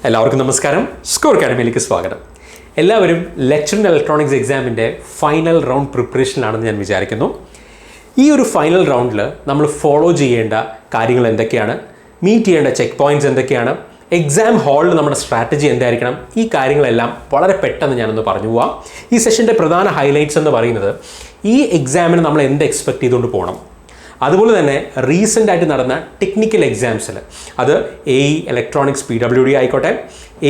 എല്ലാവർക്കും നമസ്കാരം. സ്കോർ അക്കാഡമിയിലേക്ക് സ്വാഗതം. എല്ലാവരും ലെക്ചർ ഇൻ ഇലക്ട്രോണിക്സ് എക്സാമിൻ്റെ ഫൈനൽ റൗണ്ട് പ്രിപ്പറേഷനിലാണെന്ന് ഞാൻ വിചാരിക്കുന്നു. ഈ ഒരു ഫൈനൽ റൗണ്ടിൽ നമ്മൾ ഫോളോ ചെയ്യേണ്ട കാര്യങ്ങൾ എന്തൊക്കെയാണ്, മീറ്റ് ചെയ്യേണ്ട ചെക്ക് പോയിൻറ്റ്സ് എന്തൊക്കെയാണ്, എക്സാം ഹാളിൽ നമ്മുടെ സ്ട്രാറ്റജി എന്തായിരിക്കണം, ഈ കാര്യങ്ങളെല്ലാം വളരെ പെട്ടെന്ന് ഞാനൊന്ന് പറഞ്ഞു പോവാം. ഈ സെഷൻ്റെ പ്രധാന ഹൈലൈറ്റ്സ് എന്ന് പറയുന്നത് ഈ എക്സാമിന് നമ്മൾ എന്ത് എക്സ്പെക്ട് ചെയ്തുകൊണ്ട് പോകണം, അതുപോലെ തന്നെ റീസെൻ്റ് ആയിട്ട് നടന്ന ടെക്നിക്കൽ എക്സാംസിൽ അത് AE ഇലക്ട്രോണിക്സ് PWD ആയിക്കോട്ടെ,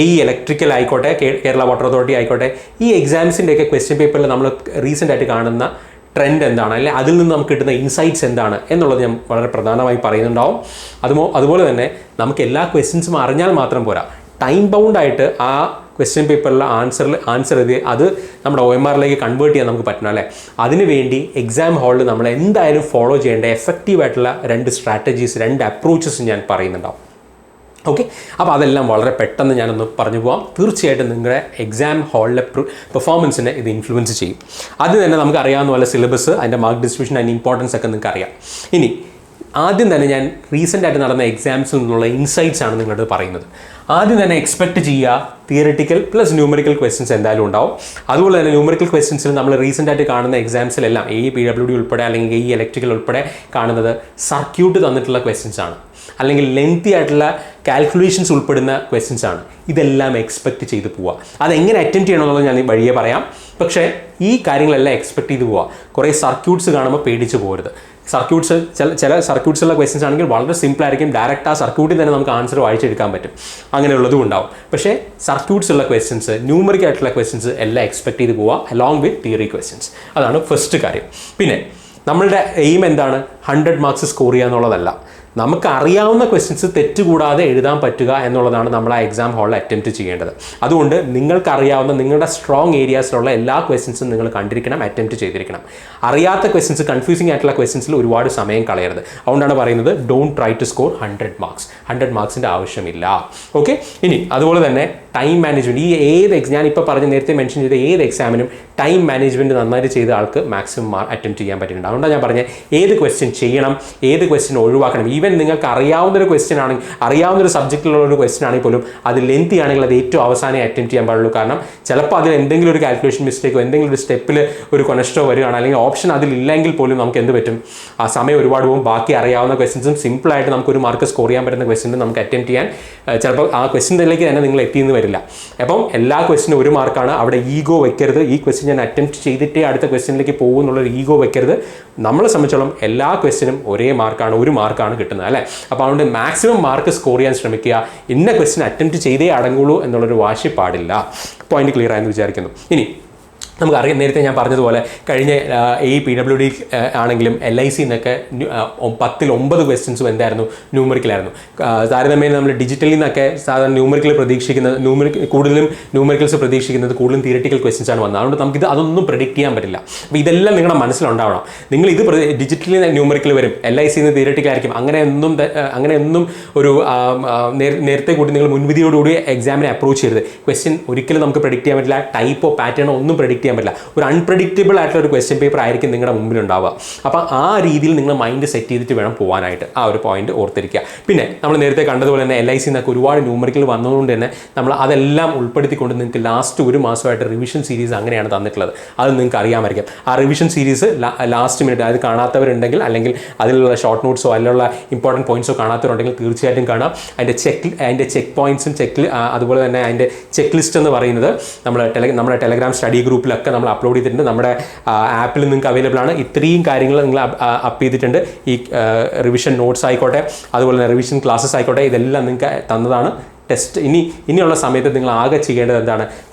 AE ഇലക്ട്രിക്കൽ ആയിക്കോട്ടെ, കേരള വാട്ടർ അതോറിറ്റി ആയിക്കോട്ടെ, ഈ എക്സാംസിൻ്റെയൊക്കെ ക്വസ്റ്റ്യൻ പേപ്പറിൽ നമ്മൾ റീസെൻ്റ് ആയിട്ട് കാണുന്ന ട്രെൻഡ് എന്താണ്, അല്ലെങ്കിൽ അതിൽ നിന്ന് നമുക്ക് കിട്ടുന്ന ഇൻസൈറ്റ്സ് എന്താണ് എന്നുള്ളത് ഞാൻ വളരെ പ്രധാനമായി പറയുന്നുണ്ടാവും. അതുപോലെ തന്നെ നമുക്ക് എല്ലാ ക്വസ്റ്റ്യൻസും അറിഞ്ഞാൽ മാത്രം പോരാ, ടൈം ബൗണ്ടായിട്ട് ആ ക്വസ്റ്റ്യൻ പേപ്പറിലെ ആൻസർ എഴുതി അത് നമ്മുടെ OMRലേക്ക് കൺവേർട്ട് ചെയ്യാൻ നമുക്ക് പറ്റണം അല്ലേ. അതിനുവേണ്ടി എക്സാം ഹാളിൽ നമ്മൾ എന്തായാലും ഫോളോ ചെയ്യേണ്ട എഫക്റ്റീവായിട്ടുള്ള 2 സ്ട്രാറ്റജീസ്, 2 അപ്രോച്ചസ് ഞാൻ പറയുന്നുണ്ടാവും. ഓക്കെ, അപ്പോൾ അതെല്ലാം വളരെ പെട്ടെന്ന് ഞാനൊന്ന് പറഞ്ഞു പോകാം. തീർച്ചയായിട്ടും നിങ്ങളുടെ എക്സാം ഹാളിലെ പെർഫോമൻസിനെ ഇത് ഇൻഫ്ലുവൻസ് ചെയ്യും. അത് തന്നെ നമുക്ക് അറിയാവുന്ന പോലെ സിലബസ്, അതിൻ്റെ മാർക്ക് ഡിസ്ട്രിബ്യൂഷൻ, അതിൻ്റെ ഇമ്പോർട്ടൻസ് ഒക്കെ നിങ്ങൾക്ക് അറിയാം. ഇനി ആദ്യം തന്നെ ഞാൻ റീസെൻ്റ് ആയിട്ട് നടന്ന എക്സാംസിൽ നിന്നുള്ള ഇൻസൈറ്റ്സ് ആണ് നിങ്ങളോട് പറയുന്നത്. ആദ്യം തന്നെ എക്സ്പെക്റ്റ് ചെയ്യുക തിയറിറ്റിക്കൽ പ്ലസ് ന്യൂമറിക്കൽ ക്വസ്റ്റ്യൻസ് എന്തായാലും ഉണ്ടാവും. അതുപോലെ തന്നെ ന്യൂമറിക്കൽ ക്വസ്റ്റ്യൻസിൽ നമ്മൾ റീസെൻ്റ് ആയിട്ട് കാണുന്ന എക്സാംസിലെല്ലാം AE PWD ഉൾപ്പെടെ അല്ലെങ്കിൽ AE ഇലക്ട്രിക്കൽ ഉൾപ്പെടെ കാണുന്നത് സർക്യൂട്ട് തന്നിട്ടുള്ള ക്വസ്റ്റ്യൻസ് ആണ്, അല്ലെങ്കിൽ ലെങ്തി ആയിട്ടുള്ള കാൽക്കുലേഷൻസ് ഉൾപ്പെടുന്ന ക്വസ്റ്റ്യൻസ് ആണ്. ഇതെല്ലാം എക്സ്പെക്റ്റ് ചെയ്ത് പോവുക. അതെങ്ങനെ അറ്റൻഡ് ചെയ്യണമെന്നുള്ളത് ഞാൻ വഴിയെ പറയാം. പക്ഷേ ഈ കാര്യങ്ങളെല്ലാം എക്സ്പെക്റ്റ് ചെയ്ത് പോവുക. കുറേ സർക്യൂട്ട്സ് കാണുമ്പോൾ പേടിച്ച് പോകരുത്. സർക്യൂട്ട്സ് ചില സർക്യൂട്ട്സുള്ള ക്വസ്റ്റ്യൻസ് ആണെങ്കിൽ വളരെ സിമ്പിളായിരിക്കും, ഡയറക്റ്റ് ആ സർക്യൂട്ടിൽ തന്നെ നമുക്ക് ആൻസർ വായിച്ചെടുക്കാൻ പറ്റും, അങ്ങനെയുള്ളതും ഉണ്ടാവും. പക്ഷേ സർക്യൂട്ട്സ് ഉള്ള ക്വസ്റ്റ്യൻസ്, ന്യൂമറിക് ആയിട്ടുള്ള ക്വസ്റ്റ്യൻസ് എല്ലാം എക്സ്പെക്ട് ചെയ്ത് പോവുക, അലോങ് വിത്ത് തിയറി ക്വസ്റ്റ്യൻസ്. അതാണ് ഫസ്റ്റ് കാര്യം. പിന്നെ നമ്മളുടെ എയിം എന്താണ്? 100 മാർക്സ് സ്കോർ ചെയ്യുക എന്നുള്ളതല്ല. നമുക്ക് അറിയാവുന്ന ക്വസ്റ്റ്യൻസ് തെറ്റുകൂടാതെ എഴുതാൻ പറ്റുക എന്നുള്ളതാണ് നമ്മൾ ആ എക്സാം ഹാളിൽ അറ്റംപ്റ്റ് ചെയ്യേണ്ടത്. അതുകൊണ്ട് നിങ്ങൾക്കറിയാവുന്ന നിങ്ങളുടെ സ്ട്രോങ് ഏരിയാസിലുള്ള എല്ലാ ക്വസ്റ്റ്യൻസും നിങ്ങൾ കണ്ടിരിക്കണം, അറ്റംപ്റ്റ് ചെയ്തിരിക്കണം. അറിയാത്ത ക്വസ്റ്റ്യൻസ്, കൺഫ്യൂസിംഗ് ആയിട്ടുള്ള ക്വസ്റ്റ്യൻസിൽ ഒരുപാട് സമയം കളയരുത്. അതുകൊണ്ടാണ് പറയുന്നത് don't try to score 100 marks. 100 മാർക്സിൻ്റെ ആവശ്യമില്ല. ഓക്കെ, ഇനി അതുപോലെ തന്നെ ടൈം മാനേജ്മെൻറ്റ്. ഈ ഞാനിപ്പോൾ പറഞ്ഞ് നേരത്തെ മെൻഷൻ ചെയ്ത ഏത് എക്സാമിനും ടൈം മാനേജ്മെൻറ്റ് നന്നായിട്ട് ചെയ്ത ആൾക്ക് മാക്സിമം അറ്റംപ്റ്റ് ചെയ്യാൻ പറ്റുന്നുണ്ട്. അതുകൊണ്ടാണ് ഞാൻ പറഞ്ഞത് ഏത് ക്വസ്റ്റ്യൻ ചെയ്യണം, ഏത് ക്വസ്റ്റ്യൻ ഒഴിവാക്കണം. ഈവൻ നിങ്ങൾക്ക് അറിയാവുന്നൊരു ക്വസ്റ്റ്യൻ ആണെങ്കിൽ, അറിയാവുന്നൊരു സബ്ജക്റ്റിലുള്ള ഒരു ക്വസ്റ്റ്യൻ ആണെങ്കിൽ പോലും അത് ലെങ്തി ആണെങ്കിൽ അത് ഏറ്റവും അവസാനം അറ്റംപ്റ്റ് ചെയ്യാൻ പാടുള്ളൂ. കാരണം ചിലപ്പോൾ അതിൽ എന്തെങ്കിലും ഒരു കാൽക്കുലേഷൻ മിസ്റ്റേക്കോ എന്തെങ്കിലും ഒരു സ്റ്റെപ്പിൽ ഒരു കൊനസ്റ്റോ വരികയാണ്, അല്ലെങ്കിൽ ഓപ്ഷൻ അതിലില്ലെങ്കിൽ പോലും നമുക്ക് എന്ത് പറ്റും, ആ സമയം ഒരുപാട് പോകും. ബാക്കി അറിയാവുന്ന ക്വസ്റ്റ്യൻസും സിമ്പിളായിട്ട് നമുക്കൊരു മാർക്ക് സ്കോർ ചെയ്യാൻ പറ്റുന്ന ക്വസ്റ്റ്യൻ നമുക്ക് അറ്റംപ്റ്റ് ചെയ്യാൻ ചിലപ്പോൾ ആ ക്വസ്റ്റ്യനിലേക്ക് തന്നെ നിങ്ങൾ എത്തിയെന്ന് വരില്ല. അപ്പം എല്ലാ ക്വസ്റ്റ്യനും 1 മാർക്കാണ്. അവിടെ ഈഗോ വെക്കരുത്. ഈ ക്വസ്റ്റ്യൻ ഞാൻ അറ്റംപ്റ്റ് ചെയ്തിട്ടേ അടുത്ത ക്വസ്റ്റ്യനിലേക്ക് പോകും എന്നുള്ളൊരു ഈഗോ വെക്കരുത്. നമ്മളെ സംബന്ധിച്ചോളം എല്ലാ ക്വസ്റ്റ്യനും ഒരേ മാർക്കാണ്, 1 മാർക്കാണ് കിട്ടുന്നത് അല്ലേ. അപ്പോൾ അതുകൊണ്ട് മാക്സിമം മാർക്ക് സ്കോർ ചെയ്യാൻ ശ്രമിക്കുക. ഇന്ന ക്വസ്റ്റ്യൻ അറ്റംപ്റ്റ് ചെയ്തേ അടങ്ങുള്ളൂ എന്നുള്ളൊരു വാശി പാടില്ല. പോയിന്റ് ക്ലിയർ ആയെന്ന് വിചാരിക്കുന്നു. ഇനി നമുക്കറിയാം, നേരത്തെ ഞാൻ പറഞ്ഞതുപോലെ കഴിഞ്ഞ AE PWD ആണെങ്കിലും LIC എന്നൊക്കെ 10ൽ 9 ക്വസ്റ്റ്യൻസും എന്തായിരുന്നു, ന്യൂമറിക്കലായിരുന്നു. താരതമ്യേന നമ്മൾ ഡിജിറ്റലിൽ നിന്നൊക്കെ സാധാരണ കൂടുതലും ന്യൂമറിക്കൽസ് പ്രതീക്ഷിക്കുന്നത് കൂടുതലും തിയറിറ്റിക്കൽ ക്വസ്റ്റ്യൻസ് ആണ് വന്നത്. അതുകൊണ്ട് നമുക്കിത് അതൊന്നും പ്രെഡിക്റ്റ് ചെയ്യാൻ പറ്റില്ല. അപ്പോൾ ഇതെല്ലാം നിങ്ങളുടെ മനസ്സിലുണ്ടാവണം. നിങ്ങൾ ഇത് ഡിജിറ്റലിൽ ന്യൂമറിക്കൽ വരും, LIC നിന്ന് തിയറിറ്റിക്കൽ ആയിരിക്കും, അങ്ങനെയൊന്നും ഒരു നേരത്തെ കൂടി നിങ്ങൾ മുൻവിധിയോടുകൂടി എക്സാമിനെ അപ്രോച്ച് ചെയ്യരുത്. ക്വസ്റ്റ്യൻ ഒരിക്കലും നമുക്ക് പ്രെഡിക്റ്റ് ചെയ്യാൻ പറ്റില്ല. ടൈപ്പോ പാറ്റേണോ ഒന്നും പ്രെഡിക്റ്റ് ചെയ്യാൻ പറ്റില്ല. ഒരു അൺപ്രഡിക്റ്റബിൾ ആയിട്ടുള്ള ഒരു ക്വസ്റ്റ്യൻ പേപ്പർ ആയിരിക്കും നിങ്ങളുടെ മുമ്പിൽ ഉണ്ടാവുക. അപ്പോൾ ആ രീതിയിൽ നിങ്ങൾ മൈൻഡ് സെറ്റ് ചെയ്തിട്ട് വേണം പോകാനായിട്ട്. ആ ഒരു പോയിന്റ് ഓർത്തിരിക്കുക. പിന്നെ നമ്മൾ നേരത്തെ കണ്ടതുപോലെ തന്നെ LIC എന്നൊക്കെ ഒരുപാട് ന്യൂമറിക്കൽ വന്നതുകൊണ്ട് തന്നെ നമ്മൾ അതെല്ലാം ഉൾപ്പെടുത്തിക്കൊണ്ട് നിങ്ങൾക്ക് ലാസ്റ്റ് 1 മാസമായിട്ട് റിവിഷൻ സീരീസ് അങ്ങനെയാണ് തന്നിട്ടുള്ളത്. അത് നിങ്ങൾക്ക് അറിയാമായിരിക്കും. ആ റിവിഷൻ സീരീസ് ലാസ്റ്റ് മിനിറ്റ് അത് കാണാത്തവരുണ്ടെങ്കിൽ, അല്ലെങ്കിൽ അതിലുള്ള ഷോർട്ട് നോട്ട്സോ അതിലുള്ള ഇമ്പോർട്ടൻറ്റ് പോയിന്റ്സോ കാണാത്തവരുണ്ടെങ്കിൽ തീർച്ചയായിട്ടും കാണാം. അതിൻ്റെ ചെക്ക് പോയിന്റ്സും അതുപോലെ തന്നെ അതിൻ്റെ ചെക്ക് ലിസ്റ്റ് എന്ന് പറയുന്നത് നമ്മുടെ ടെലഗ്രാം സ്റ്റഡി ഗ്രൂപ്പിൽ ഒക്കെ നമ്മൾ അപ്ലോഡ് ചെയ്തിട്ടുണ്ട്. നമ്മുടെ ആപ്പിൽ നിങ്ങൾക്ക് അവൈലബിൾ ആണ്. ഇത്രയും കാര്യങ്ങൾ നിങ്ങൾ അപ്പ് ചെയ്തിട്ടുണ്ട്. ഈ റിവിഷൻ നോട്ട്സ് ആയിക്കോട്ടെ, അതുപോലെ തന്നെ റിവിഷൻ ക്ലാസ്സസ് ആയിക്കോട്ടെ, ഇതെല്ലാം നിങ്ങൾക്ക് തന്നതാണ്. ടെസ്റ്റ് ഇനിയുള്ള സമയത്ത് നിങ്ങൾ ആകെ ചെയ്യേണ്ടത് എന്താണ്,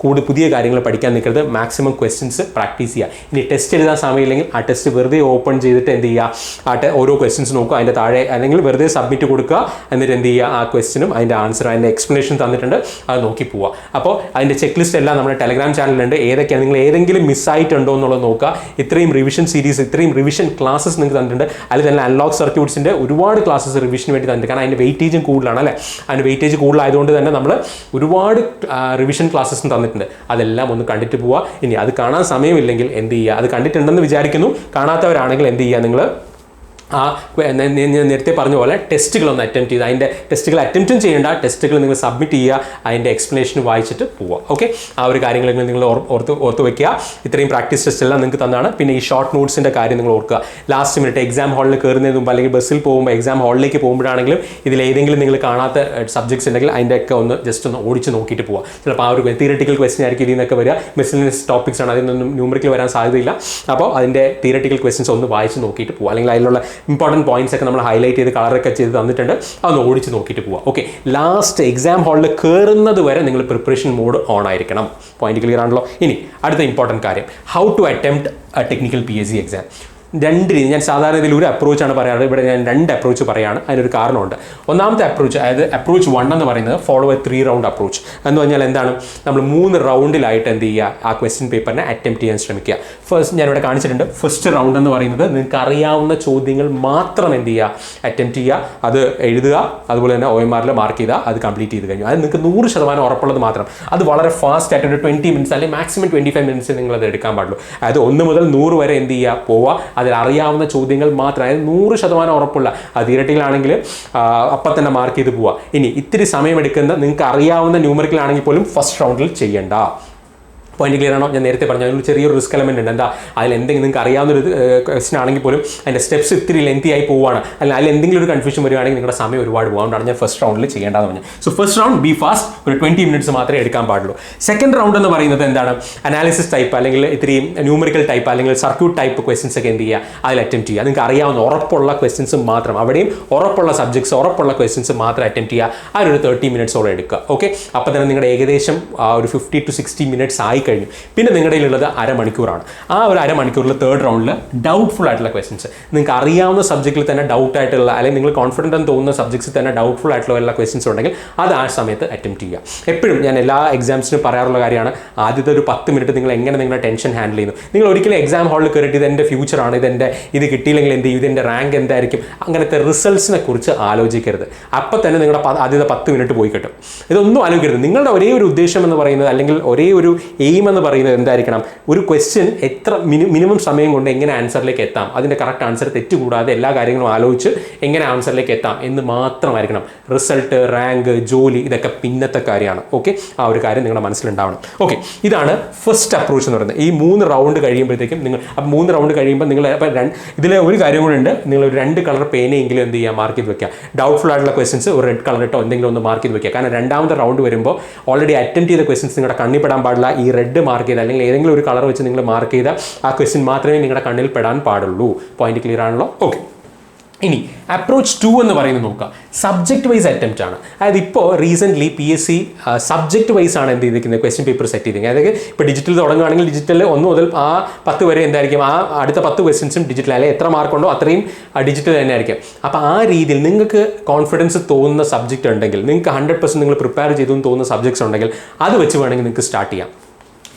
പുതിയ കാര്യങ്ങൾ പഠിക്കാൻ നിൽക്കരുത്. മാക്സിമം ക്വസ്റ്റ്യൻസ് പ്രാക്ടീസ് ചെയ്യുക. ഇനി ടെസ്റ്റ് എഴുതാൻ സമയമില്ലെങ്കിൽ ആ ടെസ്റ്റ് വെറുതെ ഓപ്പൺ ചെയ്തിട്ട് എന്ത് ചെയ്യുക, ഓരോ ക്വസ്റ്റ്യൻസ് നോക്കുക, അതിൻ്റെ താഴെ അല്ലെങ്കിൽ വെറുതെ സബ്മിറ്റ് കൊടുക്കുക. എന്നിട്ട് എന്ത് ചെയ്യുക, ആ ക്വസ്റ്റ്യനും അതിൻ്റെ ആൻസറും അതിൻ്റെ എക്സ്പ്ലനേഷൻ തന്നിട്ടുണ്ട്, അത് നോക്കി പോവുക. അപ്പോൾ അതിൻ്റെ ചെക്ക് ലിസ്റ്റ് എല്ലാം നമ്മുടെ ടെലഗ്രാം ചാനലിലുണ്ട്. ഏതൊക്കെയാണ് നിങ്ങൾ ഏതെങ്കിലും മിസ്സായിട്ടുണ്ടോ എന്നുള്ളത് നോക്കുക. ഇത്രയും റിവിഷൻ സീരീസ്, ഇത്രയും റിവിഷൻ ക്ലാസ്സസ് നിങ്ങൾക്ക് തന്നിട്ടുണ്ട്. അതിൽ തന്നെ അൺലോക്ക് സർക്യൂട്ട്സിൻ്റെ ഒരുപാട് ക്ലാസ്സസ് റിവിഷന് വേണ്ടി തന്നിട്ടുണ്ട്. കാരണം അതിൻ്റെ വെയിറ്റേജും കൂടുതലാണ് അല്ലേ. അതിൻ്റെ വെയിറ്റേജ് കൂടുതലായതുകൊണ്ട് തന്നെ നമ്മൾ ഒരുപാട് റിവിഷൻ ക്ലാസ്സസും തന്നിട്ടുണ്ട്. അതെല്ലാം ഒന്ന് കണ്ടിട്ട് പോവുക. ഇനി അത് കാണാൻ സമയമില്ലെങ്കിൽ എന്ത് ചെയ്യുക, അത് കണ്ടിട്ടുണ്ടെന്ന് വിചാരിക്കുന്നു, കാണാത്തവരാണെങ്കിൽ എന്ത് ചെയ്യുക, നിങ്ങൾ ഞാൻ നേരത്തെ പറഞ്ഞ പോലെ ടെസ്റ്റുകളൊന്ന് അറ്റംപ്റ്റ് ചെയ്ത് അതിൻ്റെ ടെസ്റ്റുകൾ അറ്റംപ്റ്റും ചെയ്യേണ്ട, ടെസ്റ്റുകൾ നിങ്ങൾ സബ്മിറ്റ് ചെയ്യുക, അതിൻ്റെ എക്സ്പ്ലനേഷൻ വായിച്ചിട്ട് പോവുക. ഓക്കെ, ആ ഒരു കാര്യങ്ങളെങ്കിലും നിങ്ങൾ ഓർത്ത് വയ്ക്കുക. ഇത്രയും പ്രാക്ടീസ് ടെസ്റ്റ് എല്ലാം നിങ്ങൾക്ക് തന്നാണ്. പിന്നെ ഈ ഷോർട്ട് നോട്ട്സിൻ്റെ കാര്യം നിങ്ങൾ ഓർക്കുക. ലാസ്റ്റ് മിനിറ്റ് എക്സാം ഹാളിൽ കയറുന്നതിന് മുമ്പ് അല്ലെങ്കിൽ ബസ്സിൽ പോകുമ്പോൾ എക്സാം ഹാളിലേക്ക് പോകുമ്പോഴാണെങ്കിലും ഇതിലേതെങ്കിലും നിങ്ങൾ കാണാത്ത സബ്ജക്ട്സ് ഉണ്ടെങ്കിൽ അതിൻ്റെയൊക്കെ ഒന്ന് ജസ്റ്റ് ഒന്ന് ഓടിച്ച് നോക്കിയിട്ട് പോവുക. ചിലപ്പോൾ ആ ഒരു തിയററ്റിക്കൽ ക്വസ്റ്റ്യൻ ആയിരിക്കും ഇതിൽ നിന്നൊക്കെ വരിക. മിസ്സെലേനിയസ് ടോപ്പിക്സ് ആണ്, അതിൽ നിന്നും ന്യൂമറിക്കൽ വരാൻ സാധ്യതയില്ല. അപ്പോൾ അതിൻ്റെ തിയററ്റിക്കൽ ക്വസ്റ്റ്യൻസ് ഒന്ന് വായിച്ച് നോക്കിയിട്ട് പോകുക. അല്ലെങ്കിൽ അതിലുള്ള ഇമ്പോർട്ടൻറ്റ് പോയിന്റ്സ് ഒക്കെ നമ്മൾ ഹൈലൈറ്റ് ചെയ്ത് കളറൊക്കെ ചെയ്ത് തന്നിട്ടുണ്ട്, അതൊന്ന് ഓടിച്ച് നോക്കിയിട്ട് പോവുക. ഓക്കെ, ലാസ്റ്റ് എക്സാം ഹാളിൽ കയറുന്നത് വരെ നിങ്ങൾ പ്രിപ്പറേഷൻ മോഡ് ഓൺ ആയിരിക്കണം. പോയിന്റ് ക്ലിയർ ആണല്ലോ. ഇനി അടുത്ത ഇമ്പോർട്ടൻറ്റ് കാര്യം, how to attempt technical PSC exam. രണ്ട് രീതി, ഞാൻ സാധാരണ ഇതിൽ ഒരു അപ്രോച്ചാണ് പറയാറ്, ഇവിടെ ഞാൻ രണ്ട് അപ്രോച്ച് പറയുകയാണ്. അതിനൊരു കാരണമുണ്ട്. ഒന്നാമത്തെ അപ്രോച്ച്, അതായത് അപ്രോച്ച് 1 എന്ന് പറയുന്നത് ഫോളോ എ 3 റൗണ്ട് അപ്രോച്ച് എന്ന് പറഞ്ഞാൽ എന്താണ്, നമ്മൾ 3 റൗണ്ടിലായിട്ട് എന്ത് ചെയ്യുക, ആ ക്വസ്റ്റ്യൻ പേപ്പറിനെ അറ്റംപ്റ്റ് ചെയ്യാൻ ശ്രമിക്കുക. ഫസ്റ്റ് ഞാനിവിടെ കാണിച്ചിട്ടുണ്ട്. ഫസ്റ്റ് റൗണ്ട് എന്ന് പറയുന്നത് നിങ്ങൾക്ക് അറിയാവുന്ന ചോദ്യങ്ങൾ മാത്രം എന്ത് ചെയ്യുക, അറ്റംപ്റ്റ് ചെയ്യുക, അത് എഴുതുക, അതുപോലെ തന്നെ OMR മാർക്ക് ചെയ്യുക, അത് കംപ്ലീറ്റ് ചെയ്ത് കഴിഞ്ഞു. അത് നിങ്ങൾക്ക് 100% ഉറപ്പുള്ളത് മാത്രം. അത് വളരെ ഫാസ്റ്റ് ആയിട്ട് ഒരു 20 മിനിറ്റ്സ് അല്ലെങ്കിൽ മാക്സിമം 25 മിനിറ്റ്സ് നിങ്ങൾ അത് എടുക്കാൻ പാടുള്ളൂ. അതായത് 1 മുതൽ 100 വരെ എന്ത് ചെയ്യുക, പോവുക, അതിൽ അറിയാവുന്ന ചോദ്യങ്ങൾ മാത്രം, അതായത് 100% ഉറപ്പുള്ള, അത് തിയററ്റിക്കലാണെങ്കിൽ അപ്പം തന്നെ മാർക്ക് ചെയ്ത് പോവുക. ഇനി ഇത്തിരി സമയമെടുക്കുന്ന നിങ്ങൾക്ക് അറിയാവുന്ന ന്യൂമറിക്കലാണെങ്കിൽ പോലും ഫസ്റ്റ് റൗണ്ടിൽ ചെയ്യേണ്ട. പോയിന്റ് ക്ലിയർ ആണോ? ഞാൻ നേരത്തെ പറഞ്ഞു അതിനൊരു ചെറിയൊരു റിസ്ക് എലമെന്റ് ഉണ്ട്. എന്താ, അതിൽ എന്തെങ്കിലും നിങ്ങൾക്ക് അറിയാവുന്നൊരു ക്വസ്റ്റൻ ആണെങ്കിൽ പോലും അതിൻ്റെ സ്റ്റെപ്സ് ഇത്തിരി ലെങ്തി ആയി പോവുകയാണ്, അല്ലെങ്കിൽ അതിൽ എന്തെങ്കിലും ഒരു കൺഫ്യൂഷൻ വരികയാണെങ്കിൽ നിങ്ങളുടെ സമയം ഒരുപാട് പോകാണ്ടാണ് ഞാൻ ഫസ്റ്റ് റൗണ്ടിൽ ചെയ്യേണ്ടതെന്ന് പറഞ്ഞു. So first round B fast, ഒരു 20 മിനിറ്റ്സ് മാത്രമേ എടുക്കാൻ പാടുള്ളൂ. സെക്കൻഡ് റൗണ്ട് എന്ന് പറയുന്നത് എന്താണ്, അനാലിസിസ് ടൈപ്പ് അല്ലെങ്കിൽ ഇത്തിരി ന്യൂമറിക്കൽ ടൈപ്പ് അല്ലെങ്കിൽ സർക്യൂട്ട് ടൈപ്പ് ക്വസ്റ്റൻസ് ഒക്കെ എന്ത് ചെയ്യുക, അതിൽ അറ്റംപ്റ്റ് ചെയ്യുക. നിങ്ങൾക്ക് അറിയാവുന്ന ഉറപ്പുള്ള ക്വസ്റ്റൻസ് മാത്രം, അവിടെയും ഉറപ്പുള്ള സബ്ജക്ട്സ്, ഉറപ്പുള്ള ക്വസ്റ്റൻസ് മാത്രം അറ്റംപ്റ്റ് ചെയ്യുക. അതിനൊരു 30 മിനിറ്റ്സോളം എടുക്കുക. ഓക്കെ, അപ്പോൾ തന്നെ നിങ്ങളുടെ ഏകദേശം ഒരു 50 to 60 മിനിറ്റ്സ് ആയി കഴിഞ്ഞു. പിന്നെ നിങ്ങളുടെ കയ്യിലുള്ളത് അരമണിക്കൂറാണ്. ആ ഒരു അരമണിക്കൂറിൽ തേർഡ് റൗണ്ടിൽ ഡൗട്ട്ഫുൾ ആയിട്ടുള്ള ക്വസ്റ്റൻസ്, നിങ്ങൾക്ക് അറിയാവുന്ന സബ്ജക്റ്റിൽ തന്നെ ഡൗട്ട് ആയിട്ടുള്ള അല്ലെങ്കിൽ നിങ്ങൾ കോൺഫിഡൻ്റ് എന്ന് തോന്നുന്ന സബ്ജക്ട്സിൽ തന്നെ ഡൗട്ട്ഫുൾ ആയിട്ടുള്ള എല്ലാ ക്വസ്റ്റൻസ് ഉണ്ടെങ്കിൽ അത് ആ സമയത്ത് അറ്റംപ്റ്റ് ചെയ്യുക. എപ്പോഴും ഞാൻ എല്ലാ എക്സാംസിനും പറയാറുള്ള കാര്യമാണ്, ആദ്യത്തെ ഒരു 10 മിനിറ്റ് നിങ്ങൾ എങ്ങനെ നിങ്ങളുടെ ടെൻഷൻ ഹാൻഡിൽ ചെയ്യുന്നു. നിങ്ങൾ ഒരിക്കലും എക്സാം ഹാളിൽ കയറിയിട്ട് ഇതെൻ്റെ ഫ്യൂച്ചറാണ്, ഇത് കിട്ടിയില്ലെങ്കിൽ എന്ത് ചെയ്യും, ഇതിൻ്റെ റാങ്ക് എന്തായിരിക്കും, അങ്ങനത്തെ റിസൾട്ട്സിനെ കുറിച്ച് ആലോചിക്കരുത്. അപ്പം തന്നെ നിങ്ങളുടെ ആദ്യത്തെ 10 മിനിറ്റ് പോയി കിട്ടും. ഇതൊന്നും ആലോചിക്കരുത്. നിങ്ങളുടെ ഒരേ ഒരു ഉദ്ദേശം എന്ന് പറയുന്നത് അല്ലെങ്കിൽ ഒരേ ഒരു എയിം എന്ന് പറയുന്നത് എന്തായിരിക്കണം, ഒരു ക്വസ്റ്റ്യൻ എത്ര മിനിമം സമയം കൊണ്ട് എങ്ങനെ ആൻസറിലേക്ക് എത്താം, അതിൻ്റെ കറക്റ്റ് ആൻസർ തെറ്റുകൂടാതെ എല്ലാ കാര്യങ്ങളും ആലോചിച്ച് എങ്ങനെ ആൻസറിലേക്ക് എത്താം എന്ന് മാത്രമായിരിക്കണം. റിസൾട്ട്, റാങ്ക്, ജോലി ഇതൊക്കെ പിന്നത്തെ കാര്യമാണ്. ഓക്കെ, ആ ഒരു കാര്യം നിങ്ങളുടെ മനസ്സിലുണ്ടാവണം. ഓക്കെ, ഇതാണ് ഫസ്റ്റ് അപ്രോച്ച് എന്ന് പറയുന്നത്. ഈ 3 റൗണ്ട് കഴിയുമ്പോഴത്തേക്കും നിങ്ങൾ 3 റൗണ്ട് കഴിയുമ്പോൾ നിങ്ങൾ ഇതിലെ ഒരു കാര്യം കൂടെ ഉണ്ട്, നിങ്ങൾ ഒരു 2 കളർ പേനയെങ്കിലും എന്ത് ചെയ്യുക, മാർക്ക് ചെയ്ത് വെക്കുക. ഡൗട്ട്ഫുൾ ആയിട്ടുള്ള ക്വസ്റ്റൻസ് ഒരു റെഡ് കളർ ഇട്ടോ എന്തെങ്കിലും ഒന്ന് മാർക്ക് ചെയ്ത് വെക്കുക. കാരണം രണ്ടാമത്തെ റൗണ്ട് വരുമ്പോൾ ഓൾറെഡി അറ്റംപ്റ്റ് ചെയ്ത ക്വസ്റ്റൻസ് നിങ്ങളുടെ കണ്ണിൽ പെടാൻ പാടില്ല. ഈ റെഡ് മാർക്ക് ചെയ്ത അല്ലെങ്കിൽ ഏതെങ്കിലും ഒരു കളർ വെച്ച് നിങ്ങൾ മാർക്ക് ചെയ്ത ആ ക്വസ്റ്റ്യൻ മാത്രമേ നിങ്ങളുടെ കണ്ണിൽ പെടാൻ പാടുള്ളൂ. പോയിന്റ് ക്ലിയർ ആണല്ലോ? ഓക്കെ, ഇനി അപ്രോച്ച് 2 എന്ന് പറയുന്നത് നോക്കുക, സബ്ജക്ട് വൈസ് അറ്റംപ്റ്റ് ആണ്. അതായത് ഇപ്പോൾ റീസെൻ്റ്ലി PSC സബ്ജക്ട് വൈസ് ആണ് എന്ത് ചെയ്തിരിക്കുന്നത്, ക്വസ്റ്റ്യൻ പേപ്പർ സെറ്റ് ചെയ്തിരിക്കുന്നത്. അതായത് ഇപ്പോൾ ഡിജിറ്റൽ തുടങ്ങുകയാണെങ്കിൽ ഡിജിറ്റലിൽ 1 മുതൽ 10 വരെ എന്തായിരിക്കും, ആ അടുത്ത 10 ക്വസ്റ്റ്യൻസും ഡിജിറ്റൽ, അല്ലെങ്കിൽ എത്ര മാർക്കുണ്ടോ അത്രയും ഡിജിറ്റൽ തന്നെ ആയിരിക്കും. അപ്പോൾ ആ രീതിയിൽ നിങ്ങൾക്ക് കോൺഫിഡൻസ് തോന്നുന്ന സബ്ജക്റ്റ് ഉണ്ടെങ്കിൽ, നിങ്ങൾക്ക് 100% നിങ്ങൾ പ്രിപ്പയർ ചെയ്തു എന്ന് തോന്നുന്ന സബ്ജക്ട്സ് ഉണ്ടെങ്കിൽ അത് വെച്ച് വേണമെങ്കിൽ നിങ്ങൾക്ക് സ്റ്റാർട്ട് ചെയ്യാം.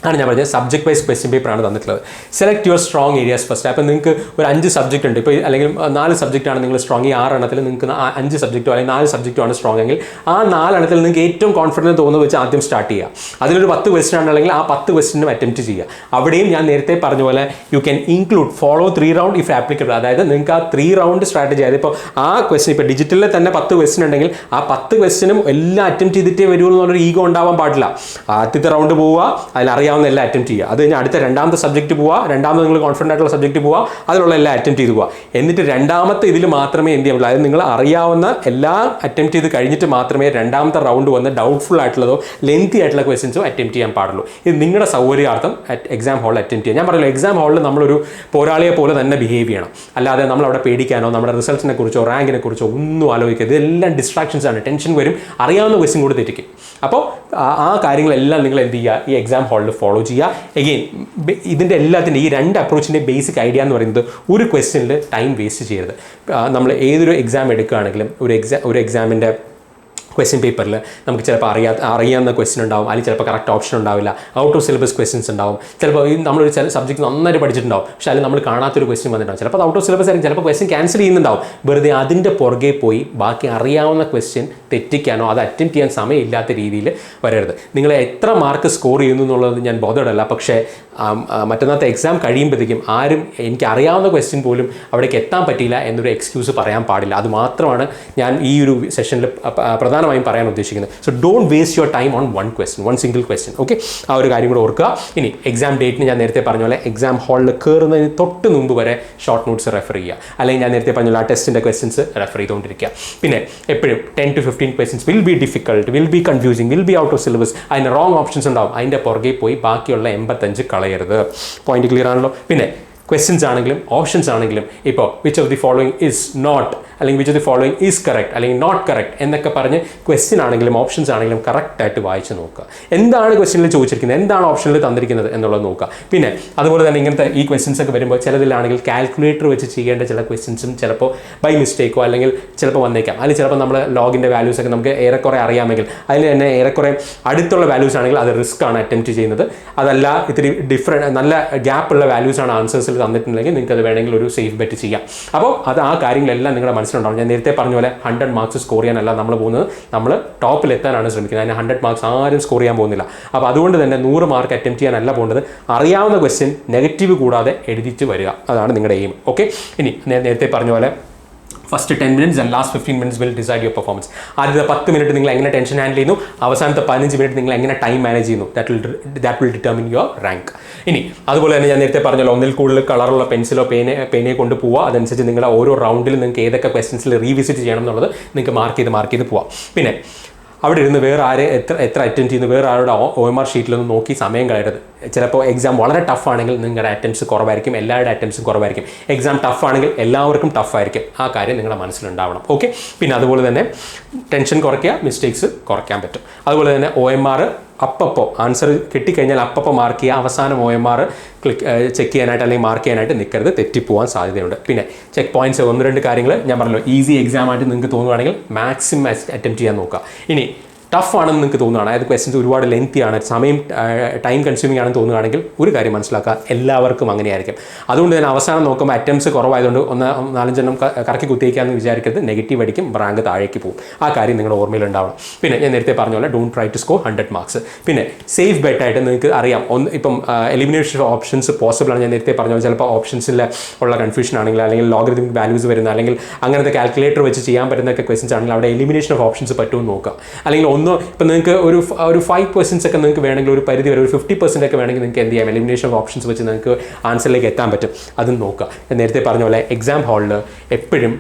ആണ് ഞാൻ പറഞ്ഞത്, സബ്ജക്ട് വൈസ് ക്വസ്റ്റ്യൻ പേപ്പറാണ് തന്നിട്ടുള്ളത്. Select your strong areas first. അപ്പോൾ നിങ്ങൾക്ക് ഒരു 5 സബ്ജക്റ്റ് ഉണ്ട്, ഇപ്പോൾ അല്ലെങ്കിൽ 4 സബ്ജക്റ്റാണ് നിങ്ങൾ സ്ട്രോങ്, ഈ 6 എണ്ണത്തിൽ നിങ്ങൾക്ക് 5 സബ്ജക്റ്റോ അല്ലെങ്കിൽ 4 സബ്ജക്റ്റോ ആണ് സ്ട്രോങ് എങ്കിൽ ആ 4 എണ്ണത്തിൽ നിങ്ങൾക്ക് ഏറ്റവും കോൺഫിഡൻറ്റ് തോന്നുന്നത് വെച്ച് ആദ്യം സ്റ്റാർട്ട് ചെയ്യുക. അതിലൊരു 10 ക്വസ്റ്റ്യൻ ആണെങ്കിൽ ആ 10 ക്വസ്റ്റ്യനും അറ്റംപ്റ്റ് ചെയ്യുക. അവിടെയും ഞാൻ നേരത്തെ പറഞ്ഞ പോലെ you can include follow 3 round if applicable. അതായത് നിങ്ങൾക്ക് ആ 3 റൗണ്ട് സ്ട്രാറ്റജി, അതായത് ഇപ്പോൾ ആ ക്വസ്റ്റ്യൻ ഇപ്പോൾ ഡിജിറ്റലിൽ തന്നെ 10 ക്വസ്റ്റ്യൻ ഉണ്ടെങ്കിൽ ആ 10 ക്വസ്റ്റ്യനും എല്ലാം അറ്റംപ്റ്റ് ചെയ്തിട്ടേ വരുള്ളൂ എന്നുള്ളൊരു ഈഗോ ഉണ്ടാവാൻ പാടില്ല. ആദ്യത്തെ റൗണ്ട് പോവുക, അതിലറിയാവുന്ന എല്ലാം അറ്റംപ്റ്റ് ചെയ്യുക. അത് കഴിഞ്ഞാൽ അടുത്ത രണ്ടാമത്തെ സബ്ജക്റ്റ് പോവുക, രണ്ടാമത് നിങ്ങൾ കോൺഫിഡൻ്റ് ആയിട്ടുള്ള സബ്ജക്റ്റ് പോവുക, അതിലുള്ള എല്ലാം അറ്റംപ്റ്റ് ചെയ്ത് പോവുക. എന്നിട്ട് രണ്ടാമത്തെ ഇതിൽ മാത്രമേ എന്ത് ചെയ്യാൻ, അതായത് നിങ്ങൾ അറിയാവുന്ന എല്ലാം അറ്റംപ്റ്റ് ചെയ്ത് കഴിഞ്ഞിട്ട് മാത്രമേ രണ്ടാമത്തെ റൗണ്ട് വന്ന് ഡൗട്ട്ഫുൾ ആയിട്ടുള്ളതോ ലെങ്തി ആയിട്ടുള്ള ക്വസ്റ്റ്യൻസോ അറ്റംപ്റ്റ് ചെയ്യാൻ പാടുള്ളൂ. ഇത് നിങ്ങളുടെ സൗകര്യാർത്ഥം എക്സാം ഹാളിൽ അറ്റംപ്റ്റ് ചെയ്യുക. ഞാൻ പറയില്ല, എക്സാം ഹാളിൽ നമ്മളൊരു പോരാളിയെ പോലെ തന്നെ ബിഹേവ് ചെയ്യണം. അല്ലാതെ നമ്മളവിടെ പേടിക്കാനോ നമ്മുടെ റിസൾട്ടിനെ കുറിച്ചോ റാങ്കിനെ കുറിച്ചോ ഒന്നും ആലോചിക്കരുത്. ഇതെല്ലാം ഡിസ്ട്രാക്ഷൻസ് ആണ്, ടെൻഷൻ വരും, അറിയാവുന്ന ക്വസ്റ്റ്യൻ കൂടി തെറ്റിക്കും. അപ്പോൾ ആ കാര്യങ്ങളെല്ലാം നിങ്ങൾ എന്ത് ചെയ്യുക, ഈ എക്സാം ഹാളിൽ ഫോളോ ചെയ്യുക. എഗെയിൻ ഇതിൻ്റെ എല്ലാത്തിൻ്റെ ഈ 2 അപ്രോച്ചിൻ്റെ ബേസിക് ഐഡിയ എന്ന് പറയുന്നത് ഒരു ക്വസ്റ്റ്യനിൽ ടൈം വേസ്റ്റ് ചെയ്യരുത്. നമ്മൾ ഏതൊരു എക്സാം എടുക്കുകയാണെങ്കിലും ഒരു എക്സാമിൻ്റെ ക്വസ്റ്റ്യൻ പേപ്പറിൽ നമുക്ക് ചിലപ്പോൾ അറിയാവുന്ന ക്വസ്റ്റ്യൻ ഉണ്ടാവും, അല്ലെങ്കിൽ ചിലപ്പോൾ കറക്റ്റ് ഓപ്ഷൻ ഉണ്ടാവില്ല, ഔട്ട് ഓഫ് സിലബസ് ക്വസ്റ്റ്യൻസ് ഉണ്ടാവും. ചിലപ്പോൾ നമ്മളൊരു ചില സബ്ജക്റ്റ് നന്നായിട്ട് പഠിച്ചിട്ടുണ്ടാവും, പക്ഷേ അതിൽ നമ്മൾ കാണാത്തൊരു ക്വസ്റ്റ്യൻ വന്നിട്ടുണ്ടാവും. ചിലപ്പോൾ ഔട്ട് ഓഫ് സിലബസ് ആയിരിക്കും, ചിലപ്പോൾ ക്വസ്റ്റ്യൻ ക്യാൻസൽ ചെയ്യുന്നുണ്ടാവും. വെറുതെ അതിൻ്റെ പുറകെ പോയി ബാക്കി അറിയാവുന്ന ക്വസ്റ്റ്യൻ തെറ്റിക്കാനോ അത് അറ്റംപ്റ്റ് ചെയ്യാൻ സമയമില്ലാത്ത രീതിയിൽ വരരുത്. നിങ്ങൾ എത്ര മാർക്ക് സ്കോർ ചെയ്യുന്നു എന്നുള്ളത് ഞാൻ ബോധേഡല്ല, പക്ഷേ മറ്റന്നാളത്തെ എക്സാം കഴിയുമ്പോഴത്തേക്കും ആരും എനിക്ക് അറിയാവുന്ന ക്വസ്റ്റ്യൻ പോലും അവിടേക്ക് എത്താൻ പറ്റിയില്ല എന്നൊരു എക്സ്ക്യൂസ് പറയാൻ പാടില്ല. അത് മാത്രമാണ് ഞാൻ ഈ ഒരു സെഷനിൽ പ്രധാനമായും പറയാൻ ഉദ്ദേശിക്കുന്നത്. So don't waste your time on one single question. Okay, ആ ഒരു കാര്യം കൂടെ ഓർക്കുക. ഇനി എക്സാം ഡേറ്റിന് ഞാൻ നേരത്തെ പറഞ്ഞ പോലെ എക്സാം ഹാളിൽ കയറുന്നതിന് തൊട്ട് മുമ്പ് വരെ ഷോർട്ട് നോട്ട്സ് റെഫർ ചെയ്യുക, അല്ലെങ്കിൽ ഞാൻ നേരത്തെ പറഞ്ഞ ആ ടെസ്റ്റിൻ്റെ ക്വസ്റ്റ്യൻസ് റെഫർ ചെയ്തുകൊണ്ടിരിക്കുക. പിന്നെ എപ്പോഴും 10 to 15 questions will be difficult, will be confusing, will be out of syllabus, അതിന് റോങ് ഓപ്ഷൻസ് ഉണ്ടാവും. അതിൻ്റെ പുറകെ പോയി ബാക്കിയുള്ള 85 കളയരുത്. പോയിന്റ് ക്ലിയർ ആണല്ലോ? പിന്നെ ക്വസ്റ്റ്യൻസ് ആണെങ്കിലും ഓപ്ഷൻസ് ആണെങ്കിലും ഇപ്പോൾ which of the following is not, അല്ലെങ്കിൽ which of the following is correct, അല്ലെങ്കിൽ നോട്ട് കറക്റ്റ് എന്നൊക്കെ പറഞ്ഞ് ക്വസ്റ്റ്യൻ ആണെങ്കിലും ഓപ്ഷൻസ് ആണെങ്കിലും കറക്റ്റായിട്ട് വായിച്ച് നോക്കുക. എന്താണ് ക്വസ്റ്റ്യനിൽ ചോദിച്ചിരിക്കുന്നത്, എന്താണ് ഓപ്ഷനിൽ തന്നിരിക്കുന്നത് എന്നുള്ളത് നോക്കുക. പിന്നെ അതുപോലെ തന്നെ ഇങ്ങനത്തെ ഈ ക്വസ്റ്റ്യൻസ് ഒക്കെ വരുമ്പോൾ ചിലതിലാണെങ്കിൽ കാൽക്കുലേറ്റർ വെച്ച് ചെയ്യേണ്ട ചില ക്വസ്റ്റ്യൻസും ചിലപ്പോൾ ബൈ മിസ്റ്റേക്കോ അല്ലെങ്കിൽ ചിലപ്പോൾ വന്നേക്കാം. അതിൽ ചിലപ്പോൾ നമ്മൾ ലോഗിൻ്റെ വാല്യൂസ് ഒക്കെ നമുക്ക് ഏറെക്കുറെ അറിയാമെങ്കിൽ അതിൽ തന്നെ ഏറെക്കുറെ അടുത്തുള്ള വാല്യൂസ് ആണെങ്കിൽ അത് റിസ്ക് ആണ് അറ്റംപ്റ്റ് ചെയ്യുന്നത്. അതല്ല ഇത്തിരി നല്ല ഗ്യാപ്പുള്ള വാല്യൂസ് ആണ് ആൻസേഴ്സിൽ തന്നിട്ടുണ്ടെങ്കിൽ നിങ്ങൾക്ക് അത് വേണമെങ്കിൽ ഒരു സേഫ് ബെറ്റ് ചെയ്യാം. അപ്പോൾ അത് ആ കാര്യങ്ങളെല്ലാം നിങ്ങളുടെ മനസ്സിലുണ്ടാവും. ഞാൻ നേരത്തെ പറഞ്ഞ പോലെ 100 മാർക്സ് സ്കോർ ചെയ്യാനല്ല നമ്മൾ പോകുന്നത്, നമ്മൾ ടോപ്പിലെത്താനാണ് ശ്രമിക്കുന്നത്. അതിന് 100 മാർക്സ് ആരും സ്കോർ ചെയ്യാൻ പോകുന്നില്ല. അപ്പോൾ അതുകൊണ്ട് തന്നെ 100 മാർക്ക് അറ്റംപ്റ്റ് ചെയ്യാനല്ല പോകുന്നത്. അറിയാവുന്ന ക്വസ്റ്റ്യൻ നെഗറ്റീവ് കൂടാതെ എഴുതിച്ച് വരിക, അതാണ് നിങ്ങളുടെ എയിം. ഓക്കെ, ഇനി നേരത്തെ പറഞ്ഞ പോലെ first 10 minutes and last 15 minutes will decide your performance. ആദ്യത്തെ 10 മിനിറ്റ് നിങ്ങൾ എങ്ങനെ ടെൻഷൻ ഹാൻഡിൽ ചെയ്യുന്നു, അവസാനത്തെ 15 മിനിറ്റ് നിങ്ങൾ എങ്ങനെ ടൈം മാനേജ് ചെയ്യുന്നു, that will determine your rank. ഇനി അതുപോലെ തന്നെ ഞാൻ നേരത്തെ പറഞ്ഞല്ലോ, ഒന്നിൽ കൂടുതൽ കളറുള്ള പെൻസിലോ പേനയെ കൊണ്ട് പോവുക. അതനുസരിച്ച് നിങ്ങളുടെ ഓരോ റൗണ്ടിൽ നിങ്ങൾക്ക് ഏതൊക്കെ ക്വസ്റ്റ്യൻസിൽ റീവിസിറ്റ് ചെയ്യണം എന്നുള്ളത് നിങ്ങൾക്ക് മാർക്ക് ചെയ്ത് പോവാം. പിന്നെ അവിടെ ഇരുന്ന് വേറെ എത്ര അറ്റൻഡ് ചെയ്യുന്നു, വേറെ ആരുടെ OMR ഷീറ്റിലൊന്നും നോക്കി സമയം കളയരുത്. ചിലപ്പോൾ എക്സാം വളരെ ടഫ് ആണെങ്കിൽ നിങ്ങളുടെ അറ്റംപ്റ്റ്സ് കുറവായിരിക്കും, എല്ലാവരുടെ അറ്റംപ്റ്റ്സും കുറവായിരിക്കും. എക്സാം ടഫ് ആണെങ്കിൽ എല്ലാവർക്കും ടഫായിരിക്കും. ആ കാര്യം നിങ്ങളുടെ മനസ്സിലുണ്ടാവണം. ഓക്കെ, പിന്നെ അതുപോലെ തന്നെ ടെൻഷൻ കുറയ്ക്കുക, മിസ്റ്റേക്സ് കുറയ്ക്കാൻ പറ്റും. അതുപോലെ തന്നെ OMR അപ്പോൾ ആൻസർ കിട്ടിക്കഴിഞ്ഞാൽ അപ്പോൾ മാർക്ക് ചെയ്യുക. അവസാനം OMR ചെക്ക് ചെയ്യാനായിട്ട് അല്ലെങ്കിൽ മാർക്ക് ചെയ്യാനായിട്ട് നിൽക്കരുത്, തെറ്റിപ്പോകാൻ സാധ്യതയുണ്ട്. പിന്നെ ചെക്ക് പോയിന്റ്സ് 1-2 കാര്യങ്ങൾ ഞാൻ പറഞ്ഞല്ലോ. ഈസി എക്സാം ആയിട്ട് നിങ്ങൾക്ക് തോന്നുകയാണെങ്കിൽ മാക്സിമം അറ്റംപ്റ്റ് ചെയ്യാൻ നോക്കുക. ഇനി ടഫ് ആണെന്ന് നിങ്ങൾക്ക് തോന്നുകയാണ്, അതായത് ക്വസ്റ്റ്യൻസ് ഒരുപാട് ലെങ്തി ആണ്, ടൈം കൺസ്യൂമിംഗ് ആണെന്ന് തോന്നുകയാണെങ്കിൽ ഒരു കാര്യം മനസ്സിലാക്കുക, എല്ലാവർക്കും അങ്ങനെയായിരിക്കും. അതുകൊണ്ട് തന്നെ അവസാനം നോക്കുമ്പോൾ അറ്റംപ്റ്റ്സ് കുറവായതുകൊണ്ട് 4-5 കറക്കി കുത്തിയേക്കാന്ന് വിചാരിക്കരുത്, നെഗറ്റീവ് അടിക്കും, റാങ്ക് താഴേക്ക് പോകും. ആ കാര്യം നിങ്ങളുടെ ഓർമ്മയിലുണ്ടാവണം. പിന്നെ ഞാൻ നേരത്തെ പറഞ്ഞ പോലെ don't try to score 100 marks. പിന്നെ സേഫ് ബെറ്റായിട്ട് നിങ്ങൾക്ക് അറിയാം, ഇപ്പം എലിമിനേഷൻ ഓപ്ഷൻസ് പോസിബിൾ ആണ്. ഞാൻ നേരത്തെ പറഞ്ഞ പോലെ ചിലപ്പോൾ ഓപ്ഷൻസിൽ ഉള്ള കൺഫ്യൂഷൻ ആണെങ്കിൽ, അല്ലെങ്കിൽ ലോഗരിതമിക് വാല്യൂസ് വരുന്ന, അല്ലെങ്കിൽ അങ്ങനത്തെ കാൽക്കുലേറ്റർ വെച്ച് ചെയ്യാൻ പറ്റുന്ന ക്വസ്റ്റൻസ് ആണെങ്കിൽ അവിടെ എലിമിനേഷൻ ഓഫ് ഓപ്ഷൻസ് പറ്റുമെന്ന് നോക്കുക. അല്ലെങ്കിൽ ഇപ്പം നിങ്ങൾക്ക് ഒരു 5% ഒക്കെ നിങ്ങൾക്ക് വേണമെങ്കിൽ ഒരു പരിധി വരെ ഒരു 50% ഒക്കെ വേണമെങ്കിൽ നിങ്ങൾക്ക് എന്ത് ചെയ്യാം, എലിമിനേഷൻ ഓഫ് ഓപ്ഷൻസ് വെച്ച് നിങ്ങൾക്ക് ആൻസറിലേക്ക് എത്താൻ പറ്റും. അതും നോക്കുക. നേരത്തെ പറഞ്ഞ പോലെ എക്സാം ഹാളിൽ എപ്പോഴും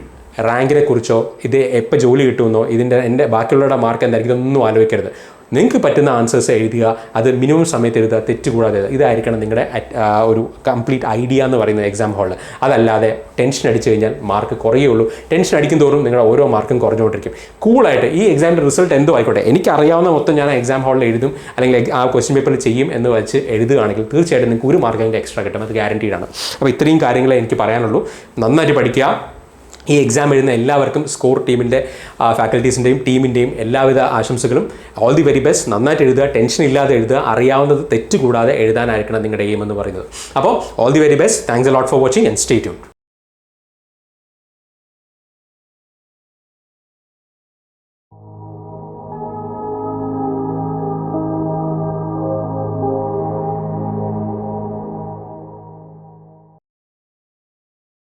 റാങ്കിനെ കുറിച്ചോ ഇത് എപ്പോൾ ജോലി കിട്ടുമെന്നോ എൻ്റെ ബാക്കിയുള്ളവരുടെ മാർക്ക് എന്തായിരിക്കും ഇതൊന്നും ആലോചിക്കരുത്. നിങ്ങൾക്ക് പറ്റുന്ന ആൻസേഴ്സ് എഴുതുക, അത് മിനിമം സമയത്ത് എഴുതുക, തെറ്റുകൂടാതെ. ഇതായിരിക്കണം നിങ്ങളുടെ ഒരു കംപ്ലീറ്റ് ഐഡിയ എന്ന് പറയുന്നത് എക്സാം ഹാളിൽ. അതല്ലാതെ ടെൻഷൻ അടിച്ചു കഴിഞ്ഞാൽ മാർക്ക് കുറയുള്ളൂ. ടെൻഷൻ അടിക്കും തോറും നിങ്ങളുടെ ഓരോ മാർക്കും കുറഞ്ഞുകൊണ്ടിരിക്കും. കൂളായിട്ട് ഈ എക്സാമിൻ്റെ റിസൾട്ട് എന്തോ ആയിക്കോട്ടെ, എനിക്കറിയാവുന്ന മൊത്തം ഞാൻ എക്സാം ഹാളിൽ എഴുതും, അല്ലെങ്കിൽ ആ ക്വസ്റ്റ്യൻ പേപ്പറിൽ ചെയ്യും എന്ന് വെച്ച് എഴുതുകയാണെങ്കിൽ തീർച്ചയായിട്ടും നിങ്ങൾക്ക് ഒരു മാർക്കിൻ്റെ എക്സ്ട്രാ കിട്ടും, അത് ഗ്യാരണ്ടീഡാണ്. അപ്പോൾ ഇത്രയും കാര്യങ്ങളെ എനിക്ക് പറയാനുള്ളൂ. നന്നായിട്ട് പഠിക്കുക. ഈ എക്സാം എഴുതുന്ന എല്ലാവർക്കും സ്കോർ ടീമിൻ്റെ ഫാക്കൽറ്റീസിൻ്റെയും ടീമിൻ്റെയും എല്ലാവിധ ആശംസകളും. All the very best. നന്നായിട്ട് എഴുതുക, ടെൻഷൻ ഇല്ലാതെ എഴുതുക, അറിയാവുന്നത് തെറ്റുകൂടാതെ എഴുതാനായിരിക്കണം നിങ്ങളുടെ എയിം എന്ന് പറയുന്നത്. അപ്പോൾ all the very best. Thanks a lot for watching and stay tuned.